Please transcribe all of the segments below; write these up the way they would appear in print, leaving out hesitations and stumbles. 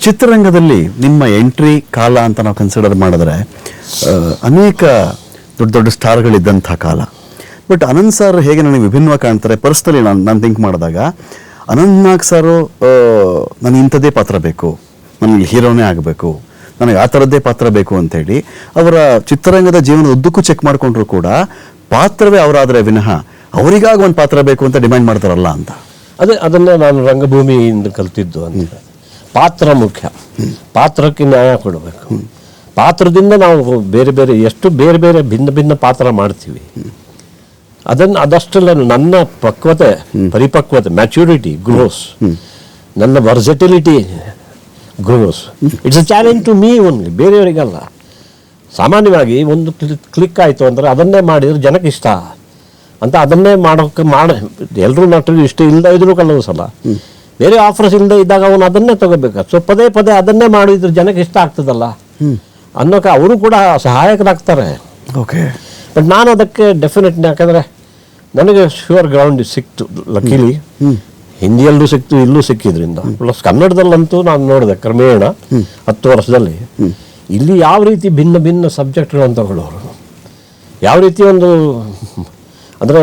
ಚಿತ್ರರಂಗದಲ್ಲಿ ನಿಮ್ಮ ಎಂಟ್ರಿ ಕಾಲ ಅಂತ ನಾವು ಕನ್ಸಿಡರ್ ಮಾಡಿದ್ರೆ ಅನೇಕ ದೊಡ್ಡ ದೊಡ್ಡ ಸ್ಟಾರ್ಗಳಿದ್ದಂಥ ಕಾಲ. ಬಟ್ ಅನಂತ್ ಸರ್ ಹೇಗೆ ನನಗೆ ವಿಭಿನ್ನವಾಗಿ ಕಾಣ್ತಾರೆ ಪರ್ಸ್ನಲಿ ನಾನು ಥಿಂಕ್ ಮಾಡಿದಾಗ, ಅನಂತ್ ನಾಗ್ ಸರು ನನಗೆ ಇಂಥದ್ದೇ ಪಾತ್ರ ಬೇಕು, ನನಗೆ ಹೀರೋನೇ ಆಗಬೇಕು, ನನಗೆ ಆ ಥರದ್ದೇ ಪಾತ್ರ ಬೇಕು ಅಂತೇಳಿ ಅವರ ಚಿತ್ರರಂಗದ ಜೀವನದ ಉದ್ದಕ್ಕೂ ಚೆಕ್ ಮಾಡಿಕೊಂಡ್ರು ಕೂಡ ಪಾತ್ರವೇ ಅವರಾದರೆ ವಿನಃ ಅವರಿಗಾಗಿ ಒಂದು ಪಾತ್ರ ಬೇಕು ಅಂತ ಡಿಮ್ಯಾಂಡ್ ಮಾಡ್ತಾರಲ್ಲ ಅಂತ. ಅದನ್ನೇ ನಾನು ರಂಗಭೂಮಿಯಿಂದ ಕಲ್ತಿದ್ದು ಅಂತ. ಪಾತ್ರ ಮುಖ್ಯ, ಪಾತ್ರಕ್ಕೆ ನ್ಯಾಯ ಕೊಡಬೇಕು. ಪಾತ್ರದಿಂದ ನಾವು ಬೇರೆ ಬೇರೆ ಎಷ್ಟು ಬೇರೆ ಬೇರೆ ಭಿನ್ನ ಭಿನ್ನ ಪಾತ್ರ ಮಾಡ್ತೀವಿ. ಅದಷ್ಟೆಲ್ಲ ನನ್ನ ಪಕ್ವತೆ, ಪರಿಪಕ್ವತೆ, ಮ್ಯಾಚುರಿಟಿ ಗ್ರೋಸ್, ನನ್ನ versatility grows. It's a challenge to me only, ಬೇರೆಯವರಿಗಲ್ಲ. ಸಾಮಾನ್ಯವಾಗಿ ಒಂದು ಕ್ಲಿಕ್ ಆಯಿತು ಅಂದರೆ ಅದನ್ನೇ ಮಾಡಿದ್ರೆ ಜನಕ್ಕೆ ಇಷ್ಟ ಅಂತ ಅದನ್ನೇ ಮಾಡೋಕ್ಕೆ ಎಲ್ಲರೂ ನಟರು ಇಷ್ಟ ಇಲ್ಲದೆ ಇದ್ರೂ ಕೆಲವು ಸಲ ಬೇರೆ ಆಫರ್ಸ್ ಇಲ್ಲದೆ ಇದ್ದಾಗ ಅವನು ಅದನ್ನೇ ತಗೋಬೇಕು. ಸೊ ಪದೇ ಪದೇ ಅದನ್ನೇ ಮಾಡಿದ್ರೆ ಜನಕ್ಕೆ ಇಷ್ಟ ಆಗ್ತದಲ್ಲ ಅನ್ನೋಕೆ ಅವರು ಕೂಡ ಸಹಾಯಕರಾಗ್ತಾರೆ. ಓಕೆ. ಬಟ್ ನಾನು ಅದಕ್ಕೆ ಡೆಫಿನೆಟ್, ಯಾಕಂದರೆ ನನಗೆ ಶ್ಯೂರ್ ಗ್ರೌಂಡ್ ಸಿಕ್ತು ಲಕ್ಕಿಲಿ. ಹಿಂದಿಯಲ್ಲೂ ಸಿಕ್ತು, ಇಲ್ಲೂ ಸಿಕ್ಕಿದ್ರಿಂದ. ಪ್ಲಸ್ ಕನ್ನಡದಲ್ಲಂತೂ ನಾನು ನೋಡಿದೆ ಕ್ರಮೇಣ 10 ವರ್ಷದಲ್ಲಿ ಇಲ್ಲಿ ಯಾವ ರೀತಿ ಭಿನ್ನ ಭಿನ್ನ ಸಬ್ಜೆಕ್ಟ್ಗಳನ್ನು ತಗೊಳ್ಳೋರು, ಯಾವ ರೀತಿ ಒಂದು ಅಂದರೆ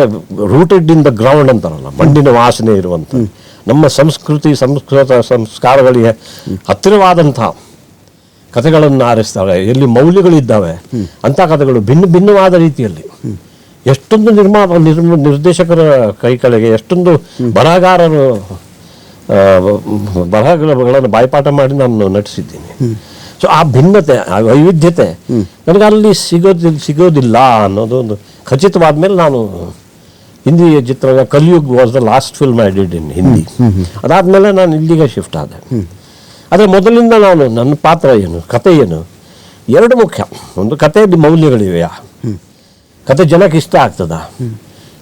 ರೂಟೆಡ್ ಇನ್ ದ ಗ್ರೌಂಡ್ ಅಂತಾರಲ್ಲ, ಮಣ್ಣಿನ ವಾಸನೆ ಇರುವಂಥ ನಮ್ಮ ಸಂಸ್ಕೃತಿ ಸಂಸ್ಕಾರಗಳಿಗೆ ಹತ್ತಿರವಾದಂಥ ಕಥೆಗಳನ್ನು ಆರಿಸ್ತಾಳೆ. ಎಲ್ಲಿ ಮೌಲ್ಯಗಳಿದ್ದಾವೆ ಅಂಥ ಕಥೆಗಳು ಭಿನ್ನ ಭಿನ್ನವಾದ ರೀತಿಯಲ್ಲಿ. ಎಷ್ಟೊಂದು ನಿರ್ದೇಶಕರ ಕೈ ಕೆಳಗೆ ಎಷ್ಟೊಂದು ಬರಹಗಾರರು ಬರಹಗಳನ್ನು ಬಾಯ್ಪಾಠ ಮಾಡಿ ನಾನು ನಟಿಸಿದ್ದೀನಿ. ಸೊ ಆ ಭಿನ್ನತೆ, ಆ ವೈವಿಧ್ಯತೆ ನನಗೆ ಅಲ್ಲಿ ಸಿಗೋದಿಲ್ಲ ಅನ್ನೋದು ಒಂದು ಖಚಿತವಾದ ಮೇಲೆ ನಾನು ಹಿಂದಿ ಚಿತ್ರ Kaliyug was the last film I did in Hindi. ಅದಾದಮೇಲೆ ನಾನು ಇಲ್ಲಿಗೆ ಶಿಫ್ಟ್ ಆದೆ. ಆದರೆ ಮೊದಲಿಂದ ನಾನು ನನ್ನ ಪಾತ್ರ ಏನು, ಕತೆ ಏನು, ಎರಡು ಮುಖ್ಯ. ಒಂದು ಕಥೆಯಲ್ಲಿ ಮೌಲ್ಯಗಳಿವೆಯಾ, ಕತೆ ಜನಕ್ಕೆ ಇಷ್ಟ ಆಗ್ತದ,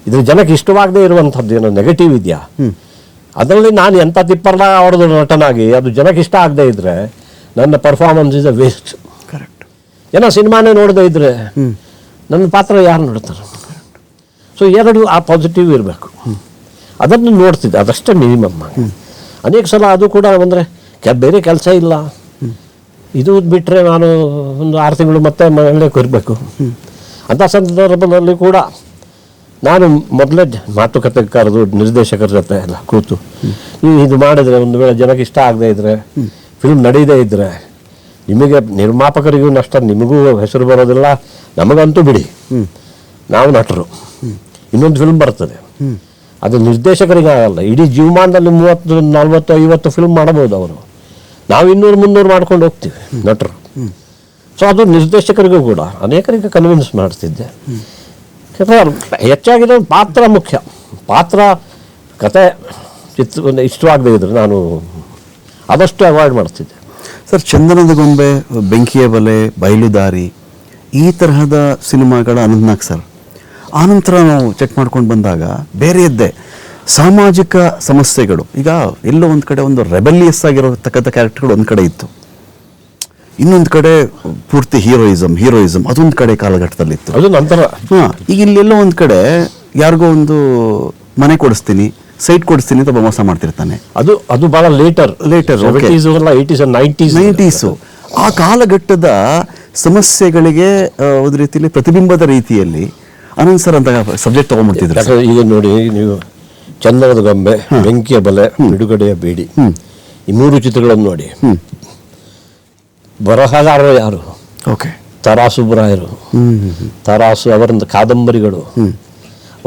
ಇದ್ರ ಜನಕ್ಕೆ ಇಷ್ಟವಾಗದೇ ಇರುವಂಥದ್ದು ಏನೋ ನೆಗೆಟಿವ್ ಇದೆಯಾ, ಅದರಲ್ಲಿ ನಾನು ಎಂಥ ತಿಪ್ಪರ್ಲ ಅವ್ರದ್ದು ನಟನಾಗಿ ಅದು ಜನಕ್ಕೆ ಇಷ್ಟ ಆಗದೆ ಇದ್ರೆ ನನ್ನ performance is a waste. Correct. ಏನೋ ಸಿನಿಮಾನೇ ನೋಡದೇ ಇದ್ರೆ ನನ್ನ ಪಾತ್ರ ಯಾರು ನೋಡ್ತಾರೆ? ಸೊ ಎರಡು ಆ ಪಾಸಿಟಿವ್ ಇರಬೇಕು. ಅದನ್ನು ನೋಡ್ತಿದ್ದೆ, ಅದಷ್ಟೇ ಮಿನಿಮಮ್. ಅನೇಕ ಸಲ ಅದು ಕೂಡ ಅಂದರೆ ಬೇರೆ ಕೆಲಸ ಇಲ್ಲ, ಇದು ಬಿಟ್ಟರೆ ನಾನು ಒಂದು 6 ತಿಂಗಳು ಮತ್ತೆ ಮನೆಯಲ್ಲೇ ಇರಬೇಕು ಅಂಥ ಸಂದರ್ಭದಲ್ಲಿ ಕೂಡ ನಾನು ಮೊದಲೇ ಮಾತುಕತೆ ಕರೆದು ನಿರ್ದೇಶಕರ ಜೊತೆ ಎಲ್ಲ ಕೂತು, ನೀವು ಇದು ಮಾಡಿದರೆ ಒಂದು ವೇಳೆ ಜನಕ್ಕೆ ಇಷ್ಟ ಆಗದೆ ಇದ್ದರೆ, ಫಿಲ್ಮ್ ನಡೀದೇ ಇದ್ದರೆ ನಿಮಗೆ ನಿರ್ಮಾಪಕರಿಗೂ ನಷ್ಟ, ನಿಮಗೂ ಹೆಸರು ಬರೋದಿಲ್ಲ, ನಮಗಂತೂ ಬಿಡಿ, ನಾವು ನಟರು, ಇನ್ನೊಂದು ಫಿಲ್ಮ್ ಬರ್ತದೆ, ಅದು ನಿರ್ದೇಶಕರಿಗೆ ಆಗಲ್ಲ. ಇಡೀ ಜೀವಮಾನದಲ್ಲಿ 30, 40, 50 ಫಿಲ್ಮ್ ಮಾಡಬಹುದು ಅವರು, ನಾವು 200, 300 ಮಾಡ್ಕೊಂಡು ಹೋಗ್ತೀವಿ ನಟರು. ಸೊ ಅದು ನಿರ್ದೇಶಕರಿಗೂ ಕೂಡ ಅನೇಕರಿಗೆ ಕನ್ವಿನ್ಸ್ ಮಾಡ್ತಿದ್ದೆ. ಹೆಚ್ಚಾಗಿದೆ ಪಾತ್ರ ಮುಖ್ಯ. ಪಾತ್ರ ಕತೆ ಇಷ್ಟವಾಗದೇ ಇದ್ರೆ ನಾನು ಆದಷ್ಟು ಅವಾಯ್ಡ್ ಮಾಡ್ತಿದ್ದೆ. ಸರ್, ಚಂದನದ ಗೊಂಬೆ, ಬೆಂಕಿಯ ಬಲೆ, ಬಯಲುದಾರಿ ಈ ತರಹದ ಸಿನಿಮಾಗಳ ಅನಂತ್ ನಾಗ್ ಸರ್. ಆನಂತರ ನಾವು ಚೆಕ್ ಮಾಡ್ಕೊಂಡು ಬಂದಾಗ ಬೇರೆಯದ್ದೇ ಸಾಮಾಜಿಕ ಸಮಸ್ಯೆಗಳು. ಈಗ ಎಲ್ಲೋ ಒಂದು ಕಡೆ ಒಂದು ರೆಬೆಲಿಯಸ್ ಆಗಿರತಕ್ಕಂಥ ಕ್ಯಾರೆಕ್ಟರ್ಗಳು ಒಂದು ಕಡೆ ಇತ್ತು, ಇನ್ನೊಂದು ಕಡೆ ಪೂರ್ತಿ ಹೀರೋಯಿಸಮ್ ಅದೊಂದು ಕಡೆ ಕಾಲಘಟ್ಟದಲ್ಲಿತ್ತು. ಅದು ನಂತರ ಈಗ ಇಲ್ಲೆಲ್ಲೋ ಒಂದು ಕಡೆ ಯಾರಿಗೋ ಒಂದು ಮನೆ ಕೊಡಿಸ್ತೀನಿ, ಸೈಟ್ ಕೊಡಿಸ್ತೀನಿ ಅಂತ ಮೋಸ ಮಾಡ್ತಿರ್ತಾನೆ. ಅದು ಬಹಳ ಲೇಟರ್ 80s 90s. ಆ ಕಾಲಘಟ್ಟದ ಸಮಸ್ಯೆಗಳಿಗೆ ಒಂದು ರೀತಿಯಲ್ಲಿ ಪ್ರತಿಬಿಂಬದ ರೀತಿಯಲ್ಲಿ ಅನಂತ್ ಸರ್ ಅಂತ ಸಬ್ಜೆಕ್ಟ್ ತಗೊಂಡ್ಬಿಡ್ತಿದ್ರು. ಈಗ ನೋಡಿ, ನೀವು ಚಂದನದ ಗೊಂಬೆ, ಬೆಂಕಿಯ ಬಲೆ, ಬಿಡುಗಡೆಯ ಬೇಡಿ ಈ 3 ಚಿತ್ರಗಳನ್ನು ನೋಡಿ. ಬರಹಗಾರರು ಯಾರು? ಓಕೆ. ತರಾಸು ಬರಾಯರು. ತರಾಸು ಅವರ ಕಾದಂಬರಿಗಳು.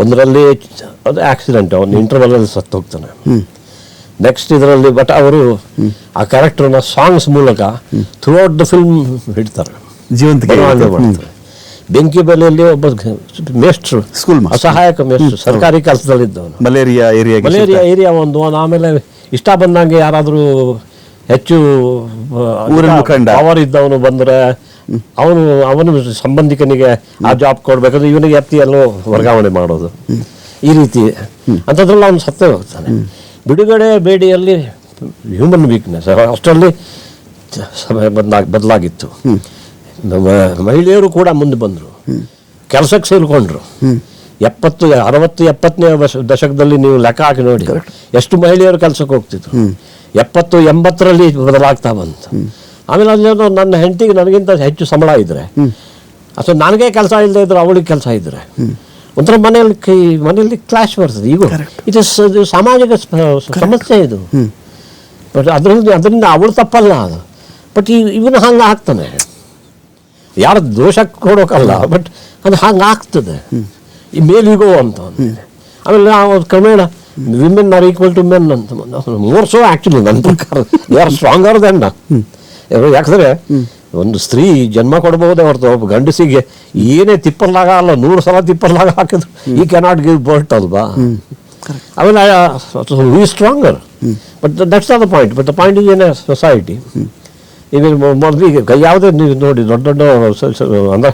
ಒಂದರಲ್ಲಿ ಅದು ಆಕ್ಸಿಡೆಂಟ್, ಅವನು ಇಂಟರ್ವಲಲ್ಲಿ ಸತ್ತು ಹೋಗ್ತಾನೆ. ನೆಕ್ಸ್ಟ್ ಇದರಲ್ಲಿ ಬಟ್ ಅವರು ಆ ಕ್ಯಾರೆಕ್ಟರ್ನ ಸಾಂಗ್ಸ್ ಮೂಲಕ ಥ್ರೂ ಔಟ್ ದ ಫಿಲ್ಮ್ ಹಿಡ್ತಾರೆ, ಜೀವಂತಿಕೆ ಮಾಡ್ತಾರೆ. ಬೆಂಕಿ ಬೆಲೆಯಲ್ಲಿ ಒಬ್ಬ ಮೇಸ್ಟ್ರು, ಸ್ಕೂಲ್ ಅಸಹಾಯಕ ಮೇಸ್ಟ್ರು, ಸರ್ಕಾರಿ ಕೆಲಸದಲ್ಲಿದ್ದವನು. ಮಲೇರಿಯಾ ಏರಿಯಾ ಒಂದು. ಆಮೇಲೆ ಇಷ್ಟ ಬಂದಂಗೆ ಯಾರಾದರೂ ಹೆಚ್ಚು ಪವರ್ ಇದ್ದವನು ಬಂದರೆ ಅವನು ಸಂಬಂಧಿಕನಿಗೆ ಆ ಜಾಬ್ ಕೊಡ್ಬೇಕಾದ್ರೆ ಇವನಿಗೆ ಎಲ್ಲೋ ವರ್ಗಾವಣೆ ಮಾಡೋದು, ಈ ರೀತಿ ಅಂಥದ್ರಲ್ಲಿ ಅವನು ಸತ್ತೇ ಹೋಗ್ತಾನೆ. ಬಿಡುಗಡೆ ಬೇಡಿಯಲ್ಲಿ ಹ್ಯೂಮನ್ ವೀಕ್ನೆಸ್ ಅಷ್ಟರಲ್ಲಿ ಸಮಯ ಬದಲಾಗಿತ್ತು. ಮಹಿಳೆಯರು ಕೂಡ ಮುಂದೆ ಬಂದರು, ಕೆಲಸಕ್ಕೆ ಸೇರಿಕೊಂಡ್ರು. 60, 70ನೇ ದಶಕದಲ್ಲಿ ನೀವು ಲೆಕ್ಕ ಹಾಕಿ ನೋಡಿ ಎಷ್ಟು ಮಹಿಳೆಯರು ಕೆಲಸಕ್ಕೆ ಹೋಗ್ತಿದ್ರು. 70-80ರಲ್ಲಿ ಬದಲಾಗ್ತಾ ಬಂತು. ಆಮೇಲೆ ಅಲ್ಲೇನೋ ನನ್ನ ಹೆಂಡತಿಗೆ ನನಗಿಂತ ಹೆಚ್ಚು ಸಂಬಳ ಇದ್ದರೆ ಅಥವಾ ನನಗೆ ಕೆಲಸ ಇಲ್ಲದೆ ಇದ್ರೆ ಅವಳಿಗೆ ಕೆಲಸ ಇದ್ದರೆ ಒಂಥರ ಮನೆಯಲ್ಲಿ ಕ್ಲಾಶ್ ಬರ್ತದೆ. ಈಗ ಇದು ಸಾಮಾಜಿಕ ಸಮಸ್ಯೆ ಇದು. ಬಟ್ ಅದರಿಂದ ಅವಳು ತಪ್ಪಲ್ಲ ಅದು. ಬಟ್ ಇವನು ಹಂಗೆ ಆಗ್ತಾನೆ, ಯಾರ ದೋಷ ಕೊಡೋಕ್ಕಲ್ಲ, ಬಟ್ ಅದು ಹಂಗೆ ಆಗ್ತದೆ. ಈ ಮೇಲಿಗೋ ಅಂತ ಆಮೇಲೆ ನಾವು ಕ್ರಮೇಣ women are equal to men ಅಂತ ಮೋರ್ ಸೊ ಆ್ಯಕ್ಚುಲಿ ನನ್ನ ಪ್ರಕಾರ ದೇ ಆರ್ ಸ್ಟ್ರಾಂಗರ್ ದೆನ್. ಯಾಕಂದರೆ ಒಂದು ಸ್ತ್ರೀ ಜನ್ಮ ಕೊಡ್ಬೋದೇ ಹೊರತು ಒಬ್ಬ ಗಂಡಸಿಗೆ ಏನೇ ತಿಪ್ಪರ್ಲಾಗ ಅಲ್ಲ 100 ಸಲ ತಿಪ್ಪರ್ಲಾಗ ಹಾಕಿದ್ರು ಈ ಕ್ಯಾನಾಟ್ ಗಿವ್ ಬರ್ಟ್ ಅಲ್ವಾ. ಆಮೇಲೆ we stronger. But that's not the point. But the point is in a society. ಈಗ ಮೊದಲಿಗೆ ಯಾವುದೇ ನೀವು ನೋಡಿ ದೊಡ್ಡ ಅಂದರೆ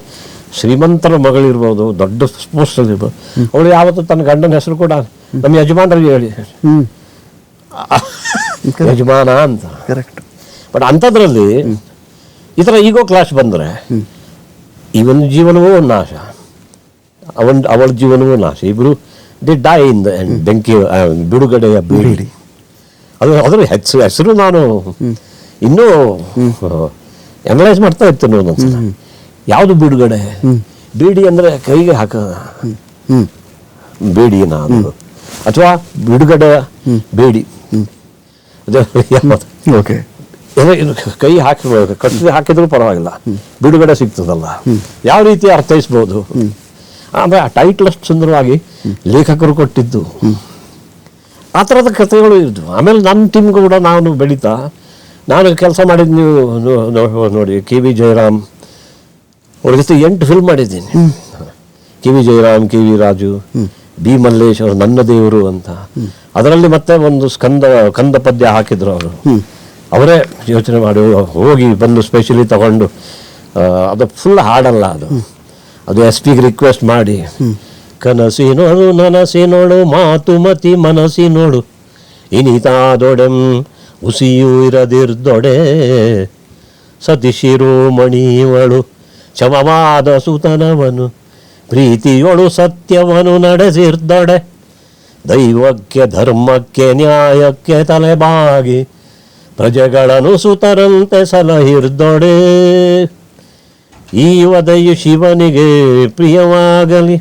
ಶ್ರೀಮಂತರ ಮಗಳಿರ್ಬೋದು, ದೊಡ್ಡ ಸ್ಪೋರ್ಟ್ಸಲ್ಲಿ ಇರ್ಬೋದು, ಅವಳು ಯಾವತ್ತೂ ತನ್ನ ಗಂಡನ ಹೆಸರು ಕೂಡ ನಮ್ಮ ಯಜಮಾನರಿಗೆ ಹೇಳಿ ಯಜಮಾನ ಅಂತ. ಕರೆಕ್ಟ್. ಬಟ್ ಅಂಥದ್ರಲ್ಲಿ ಈ ಥರ ಈಗೋ ಕ್ಲಾಶ್ ಬಂದರೆ ಇವನ ಜೀವನವೂ ನಾಶ, ಅವಳ ಜೀವನವೂ ನಾಶ. ಇಬ್ಬರು the dye in the end. ಬೆಂಕಿ ಬಿಡುಗಡೆಯ ಬೀಡಿ. ಅದ್ರ ಹೆಸರು ನಾನು ಇನ್ನೂ ಅನಲೈಸ್ ಮಾಡ್ತಾ ಇರ್ತೇನೆ ಒಂದೊಂದ್ಸಲ. ಯಾವುದು ಬಿಡುಗಡೆ? ಬೀಡಿ ಅಂದರೆ ಕೈಗೆ ಹಾಕ ಬೇಡಿನ ಅದು, ಅಥವಾ ಬಿಡುಗಡೆ ಬೇಡಿ. ಓಕೆ. ಕೈ ಹಾಕಿರ್ಬೋದು, ಕಟ್ಟಿಗೆ ಹಾಕಿದ್ರು ಪರವಾಗಿಲ್ಲ, ಬಿಡುಗಡೆ ಸಿಗ್ತದಲ್ಲ, ಯಾವ ರೀತಿ ಅರ್ಥೈಸ್ಬೋದು. ಅಂದರೆ ಆ ಟೈಟ್ಲ್ ಅಷ್ಟು ಸುಂದರವಾಗಿ ಲೇಖಕರು ಕೊಟ್ಟಿದ್ದು. ಆ ಥರದ ಕಥೆಗಳು ಇದ್ವು. ಆಮೇಲೆ ನನ್ನ ಟೀಮ್ ಕೂಡ ನಾನು ಬೆಳೀತಾ ನಾನು ಕೆಲಸ ಮಾಡಿದ್ದು ನೀವು ನೋಡಿ, KV ಜಯರಾಮ್ ಅವ್ರ ಜೊತೆ 8 ಫಿಲ್ಮ್ ಮಾಡಿದ್ದೀನಿ. KV Jayaram, KV Raju, B Mallesh ಅವರು ನನ್ನ ದೇವರು ಅಂತ. ಅದರಲ್ಲಿ ಮತ್ತೆ ಒಂದು ಕಂದ ಪದ್ಯ ಹಾಕಿದ್ರು ಅವರು. ಅವರೇ ಯೋಚನೆ ಮಾಡಿ ಹೋಗಿ ಬಂದು ಸ್ಪೆಷಲಿ ತಗೊಂಡು, ಅದು ಫುಲ್ ಹಾಡಲ್ಲ, ಅದು SP ರಿಕ್ವೆಸ್ಟ್ ಮಾಡಿ, ಕನಸಿನೋಳು ನನಸಿನೋಳು ಮಾತು ಮತಿ ಮನಸ್ಸಿನೋಳು ಇನಿತಾದೊಡೆಂ ಉಸಿಯೂ ಇರದಿರ್ದೊಡೆ ಸತಿ ಶಿರೋಮಣಿಯವಳು ಶಮವಾದ ಸುತನವನು ಪ್ರೀತಿಯೊಳು ಸತ್ಯವನು ನಡೆಸಿರ್ದೊಡೆ ದೈವಕ್ಕೆ ಧರ್ಮಕ್ಕೆ ನ್ಯಾಯಕ್ಕೆ ತಲೆಬಾಗಿ ಪ್ರಜೆಗಳನ್ನು ಸುತರಂತೆ ಸಲಹಿರ್ದೊಡೆ ಈ ವದೆಯು ಶಿವನಿಗೆ ಪ್ರಿಯವಾಗಲಿ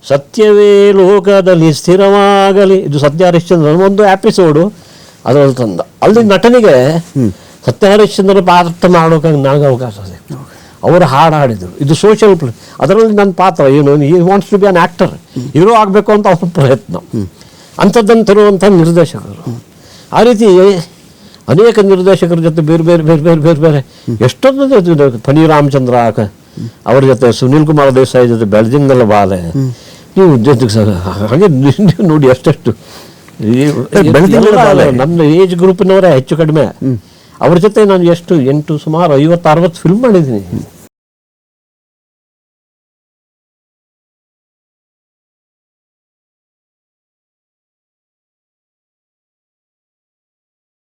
ಸತ್ಯವೇ ಲೋಕದಲ್ಲಿ ಸ್ಥಿರವಾಗಲಿ. ಇದು ಸತ್ಯ ಹರಿಶ್ಚಂದ್ರ ಒಂದು ಎಪಿಸೋಡು ಅದರಲ್ಲಿ ತಂದ. ಅಲ್ಲಿ ನಟನಿಗೆ ಸತ್ಯ ಹರಿಶ್ಚಂದ್ರ ಪಾತ್ರ ಮಾಡೋಕೆ ನನಗೆ ಅವಕಾಶ ಸಿಕ್ತು. ಅವರು ಹಾಡು ಹಾಡಿದರು. ಇದು ಸೋಷಿಯಲ್ ಅದರಲ್ಲಿ ನನ್ನ ಪಾತ್ರ ಏನು, ಈ wants to be an actor, hero ಆಗಬೇಕು ಅಂತ ಅವ್ರ ಪ್ರಯತ್ನ. ಅಂಥದ್ದನ್ನು ತರುವಂಥ ನಿರ್ದೇಶಕರು. ಆ ರೀತಿ ಅನೇಕ ನಿರ್ದೇಶಕರ ಜೊತೆ ಬೇರೆ ಬೇರೆ ಬೇರೆ ಬೇರೆ ಬೇರೆ ಬೇರೆ ಎಷ್ಟೊಂದು ಫಣಿ ರಾಮಚಂದ್ರ ಅವ್ರ ಜೊತೆ, ಸುನೀಲ್ ಕುಮಾರ್ ದೇಸಾಯಿ ಜೊತೆ ಬೆಳದಿಂಗಲ್ಲ ಬಾಲೆ, ನೀವು ಹಾಗೆ ನೋಡಿ ಎಷ್ಟೆಷ್ಟು ನನ್ನ ಏಜ್ ಗ್ರೂಪ್ನವರೇ ಹೆಚ್ಚು ಕಡಿಮೆ. ಅವ್ರ ಜೊತೆ ನಾನು ಸುಮಾರು 50-60 ಫಿಲ್ಮ್ ಮಾಡಿದ್ದೀನಿ.